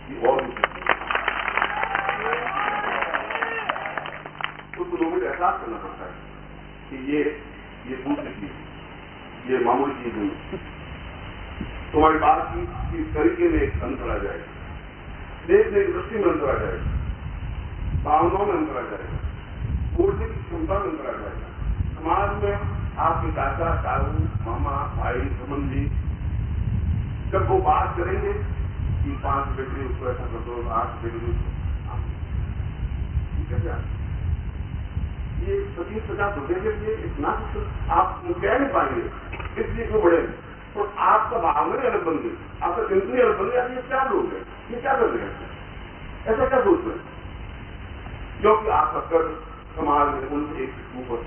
कि और तो लोगों को एहसास करना पड़ता है कि ये दूसरी चीज, ये मामूली चीज नहीं। तुम्हारी बातचीत की तरीके में एक अंतर आ जाएगा, देखने की दृष्टि में अंतर आ जाएगा, भावनाओं में अंतर आ जाएगा, बोलने की क्षमता में अंतर आ जाएगा। समाज में आपके चाचा, ताऊ, मामा, भाई, संबंधी जब वो बात करेंगे कि 5 बेटी उसको ऐसा कर दो, 8 बेटी उसको, कैसे ये 25-50 रुपए के लिए इतना कुछ आप कह नहीं पाएंगे, इसलिए क्यों बढ़े। तो आपका भावना अलग बन गई, आपका चिंतन अलग बन गया। ये क्या लोग हैं, ये क्या कर रहे हैं, ऐसा क्या सोच रहे हैं, क्योंकि आपका कर्ज समाज में उनसे एक ऊपर,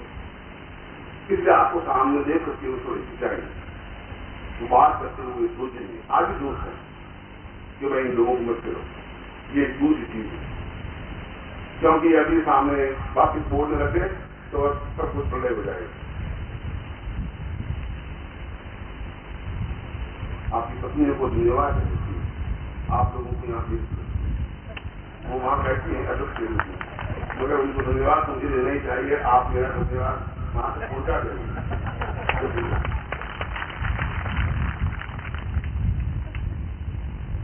इसलिए आपको सामने देख करके वो थोड़ी चाहिए, वो बात करते हुए सोचेंगे। आज भी दोस्त है कि भाई इन लोगों को मत करो, ये दूसरी चीज है, क्योंकि अभी सामने वापिस बोलने लगे तो सब कुछ प्रलय हो जाएगा। आपकी पत्नी को धन्यवाद है, आप लोगों को यहाँ भी वो वहां बैठी है अदब के रूप में, मगर उनको धन्यवाद मुझे देना ही चाहिए। आप मेरा धन्यवाद वहां तक पहुंचा देंगे।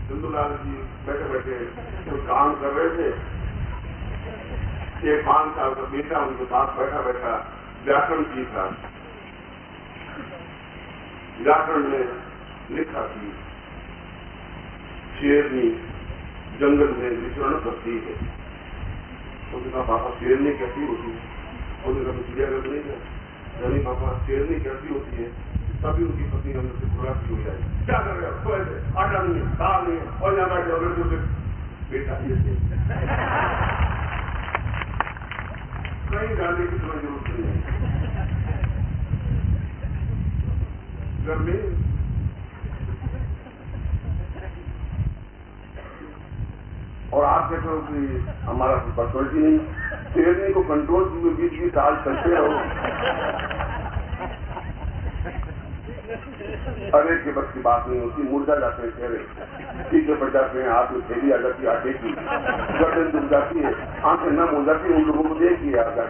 चंदूलाल जी बैठे बैठे कुछ काम कर रहे थे, एक 5 साल का बेटा उनके पास बैठा बैठा व्याकरण सीख रहा। व्याकरण में लिखा कि शेरनी जंगल में विचरण करती है। उसने कहा पापा शेरनी कैसी होती है? उसने कहा चिड़ियाघर नहीं है। नहीं पापा शेरनी कैसी होती है? तभी उनकी पत्नी हमने से खुराक हो जाए, क्या कर रहे हो? ऐसे आटा नहीं है, दाल नहीं है, और यहाँ बैठे अगर बेटा ये कहीं डालने की तुम्हें जरूरत नहीं है। घर में और आप कहते हो कि हमारा पर्सनलिटी नहीं, शेरनी को कंट्रोल किए 20-20 साल चलते रहो। अरे के बस की बात नहीं होती, मुर्दा जाते हैं चेहरे, टीके पड़ जाते हैं, हाथ में थैली आ जाती है आटे की, गर्दन डूब जाती है, आंखें नम हो जाती है। उन लोगों को देख लिया जाकर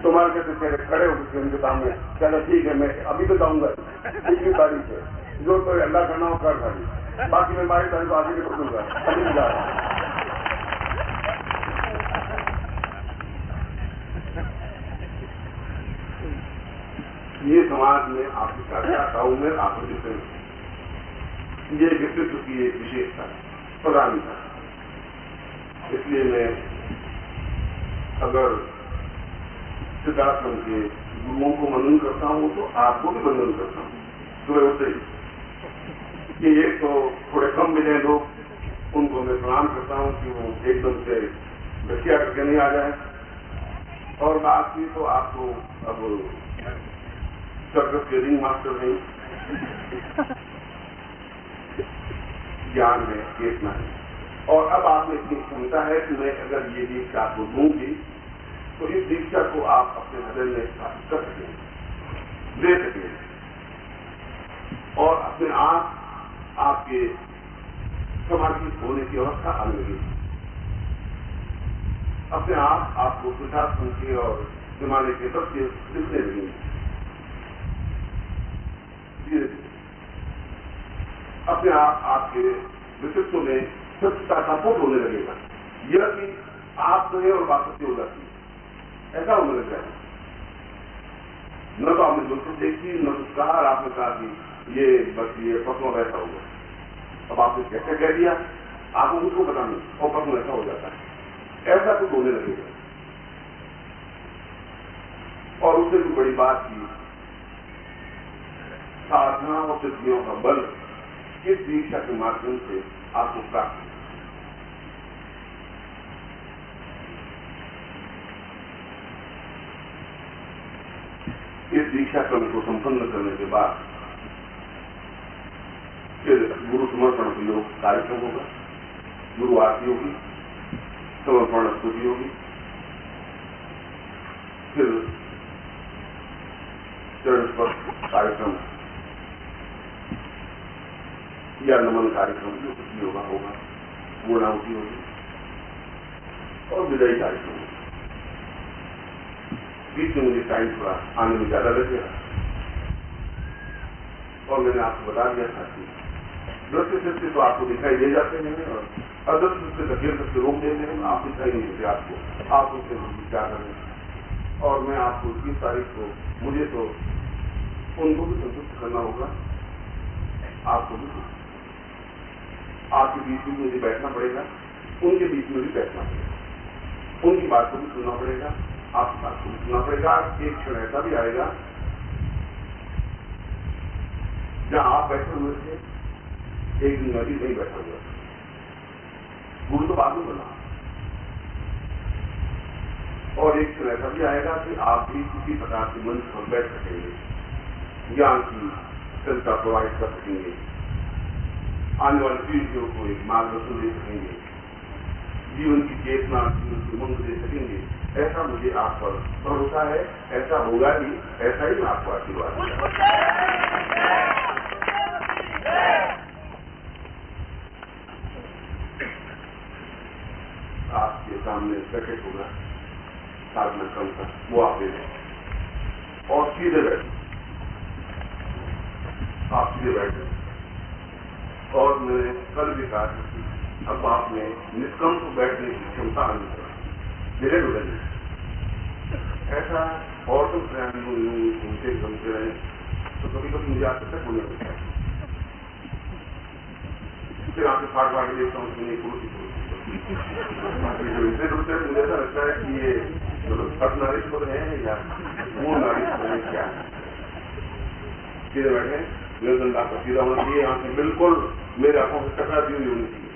तुम्हारे कहते चेहरे खड़े होकर उनके सामने, चलो ठीक है मैं अभी तो जाऊंगा 21 तारीख है, जो तो अल्लाह करना हो कर खाली, बाकी मैं 22 तारीख को आगे भी पकड़ूंगा, अभी भी जा रहा। ये समाज में आपकी चाचाओं में आपूर्ति करें, ये व्यक्तित्व की एक विशेषता प्रधानता। इसलिए मैं अगर सिद्धाश्रम के गुरुओं को मनन करता हूं तो आपको भी मनन करता हूं सुबह उठते ही। कि एक तो थोड़े कम मिले लोग, उनको मैं प्रणाम करता हूं कि वो एकदम से गठिया करके नहीं आ जाए, और बात की तो आपको अब सर्कस के रिंग मास्टर नहीं, ज्ञान है, चेतना है, और अब आप में इतनी क्षमता है कि मैं अगर ये दीक्षा आपको दूंगी तो इस दीक्षा को आप अपने हृदय में स्थापित कर सकेंगे, दे सकेंगे, और अपने आप आपके समाधित होने की अवस्था आने लगेगी। अपने आप आपको सुशासन के और जमाने के सत्य दिखने लगेंगे। अपने आप आपके व्यक्तित्व में सत्यता का बोध होने लगेगा। यह कि आप तो है और बात सत्य हो जाती है, ऐसा होने लग जाएगा। न तो आपने दोस्तों देखी, न कुछ कहा, और आपने कहा कि ये बस ये पसंद ऐसा होगा। अब आपने कैसे कह दिया, आपको उसको पता नहीं, और पसंद ऐसा हो जाता है, ऐसा कुछ होने लगेगा। और उससे भी बड़ी बात की साधना और सिद्धियों का बल इस दीक्षा के माध्यम से आपको प्राप्त। इस दीक्षा क्रम को संपन्न करने के बाद फिर गुरु समर्पण का योग कार्यक्रम होगा, गुरु आरती होगी, समर्पण स्तुति होगी, फिर चरण स्पर्श कार्यक्रम या नमन कार्यक्रम जो कुछ योगा होगा, पूर्णाहुति होगी और विदाई कार्यक्रम होगी। बीच में मुझे टाइम थोड़ा आने में ज्यादा लगेगा और मैंने आपको बता दिया था कि दृश्य से तो आपको दिखाई दे जाते हैं और अदृश्य से धकेल सकते रोक देते हैं, आप दिखाई नहीं देते आपको, आप उससे क्या करें। और मैं आपको 20 तारीख को मुझे तो उनको भी संतुष्ट करना होगा, आपको भी आपके बीच में मुझे बैठना पड़ेगा, उनके बीच में भी बैठना पड़ेगा, उनकी बात को भी सुनना पड़ेगा, आपकी बात को भी सुनना पड़ेगा। एक क्षण ऐसा भी आएगा जहां आप बैठे हुए थे, एक दिन मैं भी नहीं बैठा हुआ था, गुरु तो बाद में बोला। और एक क्षण ऐसा भी आएगा कि आप भी किसी प्रकार के मंच पर बैठ सकेंगे, ज्ञान की संस्था प्रोवाइड कर सकेंगे, आने वाली पीढ़ियों को एक मार्गदर्शन दे सकेंगे, जीवन की चेतना, जीवन की उमंग दे सकेंगे। ऐसा मुझे आप पर भरोसा है, ऐसा होगा ही, ऐसा ही मैं आपको आशीर्वाद दूंगा। आपके सामने पैकेट होगा साधना क्रम का, वो आप ले लें और सीधे बैठे, आप सीधे बैठे। और मैंने कल भी कहा कि अब आपने निष्कंप बैठने की क्षमता आनी चाहिए, धीरे धीरे ऐसा और तो घूमते घूमते रहे तो कभी कभी मुझे आज तक होने लगता है, फिर आपसे फाड़ फाड़ के देखता हूँ कि नहीं कुर्सी मुझे ऐसा लगता है कि ये पर्सनालिटी है या मूल नारिश्वर है क्या। सीधे बैठे, निर्दंड आपका सीधा होना चाहिए, आंखें बिल्कुल मेरे आंखों से टकराती हुई होनी चाहिए,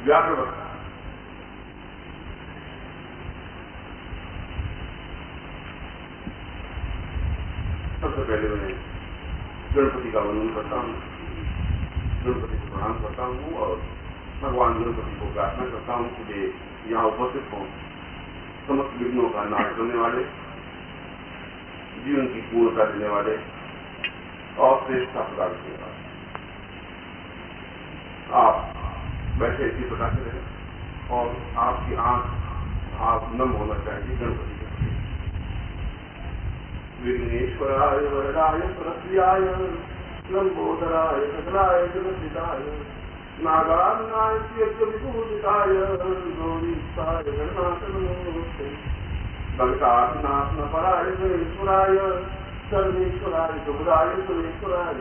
व्याघ्र बना। सबसे पहले मैं गणपति का वंदन करता हूँ, गणपति को प्रणाम करता हूँ और भगवान गणपति को प्रार्थना करता हूँ कि वे यहाँ उपस्थित हों, समस्त विघ्नों का नाश करने वाले, जीवन की पूर्णता देने वाले और श्रेष्ठता प्रदान करने वाले। आप बैठे इसी प्रकार से रहें और आपकी आंख भाव नम होना चाहिए गणपति के प्रति। विघ्नेश्वराय वरदाय सरस्वत्याय लंबोदराय सकलाय जगद्धिताय नागानाय विभूषिताय गौरीशाय गणनाथनमोऽस्तु संसारनाशनपराय सर्वेश्वराय सर्वेश्वराय सुखदाय सुरेश्वराय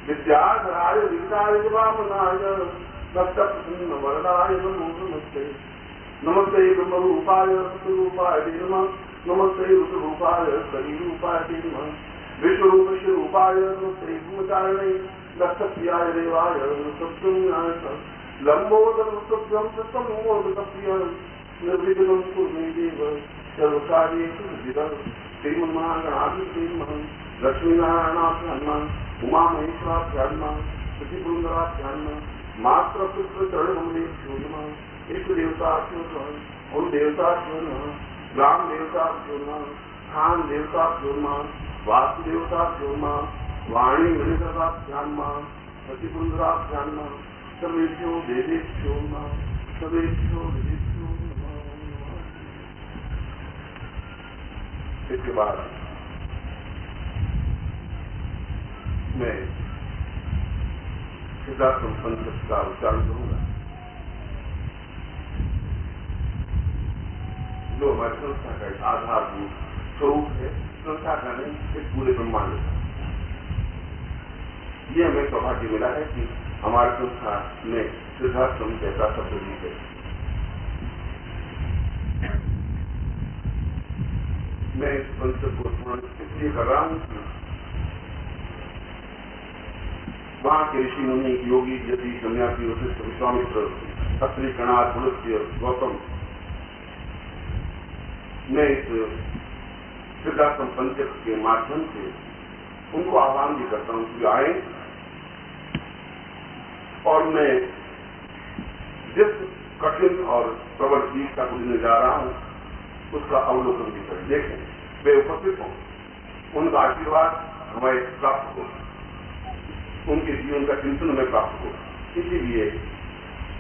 विद्याधराय विद्याय वामनाय भक्तप्रसन्न वरदाय नमो नमस्ते। नमस्ते ब्रह्मरूपाय सत्यरूपाय नमः, नमस्ते रुद्ररूपाय शरीरूपाय नमः, विश्वरूपश्वरूपाय नमस्ते भूमचारिणे दक्षप्रियाय देवाय सत्यम्याय लंबोदरं सत्यं सत्यमोदप्रिय निर्विघ्नं कुरु देव सर्वकार्येषु सिद्धिदं। श्रीमन्महागणाधिपते नमः, लक्ष्मीनारायणाभ्यां नमः, उमामहेश्वराभ्यां नमः, प्रतिपुरन्दराभ्यां नमः, मातृपुत्रचरणमूलेभ्यो नमः, इष्टदेवताभ्यो नमः, कुलदेवताभ्यो नमः, ग्रामदेवताभ्यो नमः, खान देवताभ्यो नमः, वासुदेवताभ्यो नमः, वाणी गणिताभ्यां नमः, प्रतिपुरन्दराभ्यां नमः, सर्वेभ्यो देवेभ्यो नमः, सर्वेभ्यो देवेभ्यो नमः। इसके बाद मैं सिद्धार्थ पंथ का उच्चारण करूंगा, जो हमारी संस्था का एक आधारभूत स्वरूप है, संस्था का नहीं, एक पूरे ब्रह्मांड का। ये हमें सौभाग्य मिला है कि हमारी संस्था में सिद्धार्थ पंथ जैसा शब्द भी है। मैं इस पंथ को स्मरण इसलिए कर रहा हूं कि वहां के ऋषि मुनि, योगी, यति, सन्यासी, वशिष्ठ, विश्वामित्र, अत्रि, कणाद, पुलस्त्य, गौतम मैं इस सिद्धार्थ पंथ के माध्यम से उनको आह्वान भी करता हूं कि आए और मैं जिस कठिन और प्रबल चीज का बुझने जा रहा हूं उसका अवलोकन भी करें, देखें, वे उपस्थित हों, उनका आशीर्वाद हमें प्राप्त हो, उनके जीवन का चिंतन में प्राप्त हो। इसीलिए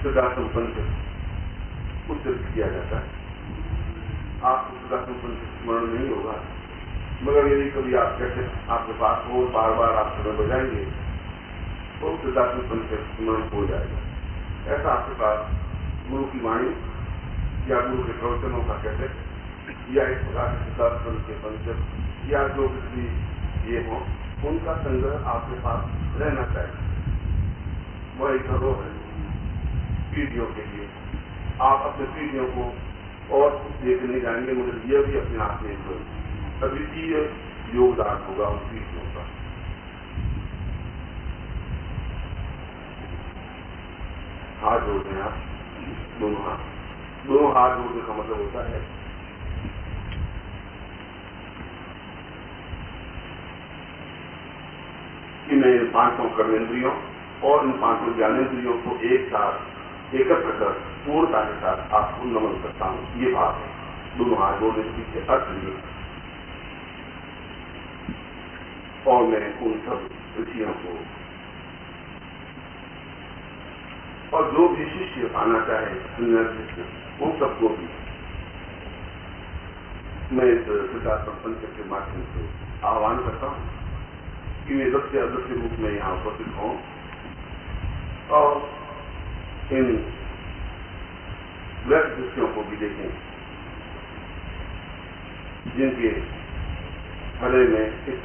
सिद्धार्थम पंच उच्चरित किया जाता है। आपको सिद्धार्थम पंच स्मरण नहीं होगा, मगर यदि कभी आप कैसे आपके पास हो, बार बार आप समय बजाएंगे तो सिद्धार्थम पंच स्मरण हो जाएगा। ऐसा आपके पास गुरु की वाणी या गुरु के प्रवचनों का कैसे या इस प्रकार के सिद्धार्थम के पंच या जो कुछ भी ये हो, उनका संग्रह आपके पास रहना चाहिए। वह एक धरोहर है पीढ़ियों के लिए। आप अपने पीढ़ियों को और देखने जाएंगे, मगर यह भी अपने आप में एक अद्वितीय योगदान होगा उन पीढ़ियों का। हाथ जोड़ दें आप, दोनों हाथ जोड़ने का मतलब होता है कि मैं इन 5 कर्मेंद्रियों और इन 5 ज्ञानेंद्रियों को एक साथ एकत्र कर पूर्णता के साथ आपको नमन करता हूं। ये बात है दोनों हाथ जोड़ने के पीछे अर्थ लिए। और मैं उन सब ऋषियों को और जो भी शिष्य आना चाहे उन सबको भी मैं इस सिद्धार्थम पंच के माध्यम से आह्वान करता हूं कि वे दृश्य अदृश्य रूप में यहां उपस्थित हों और इन व्यक्त दृश्यों को भी देखें जिनके हृदय में इस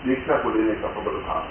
दीक्षा को लेने का प्रबल भाव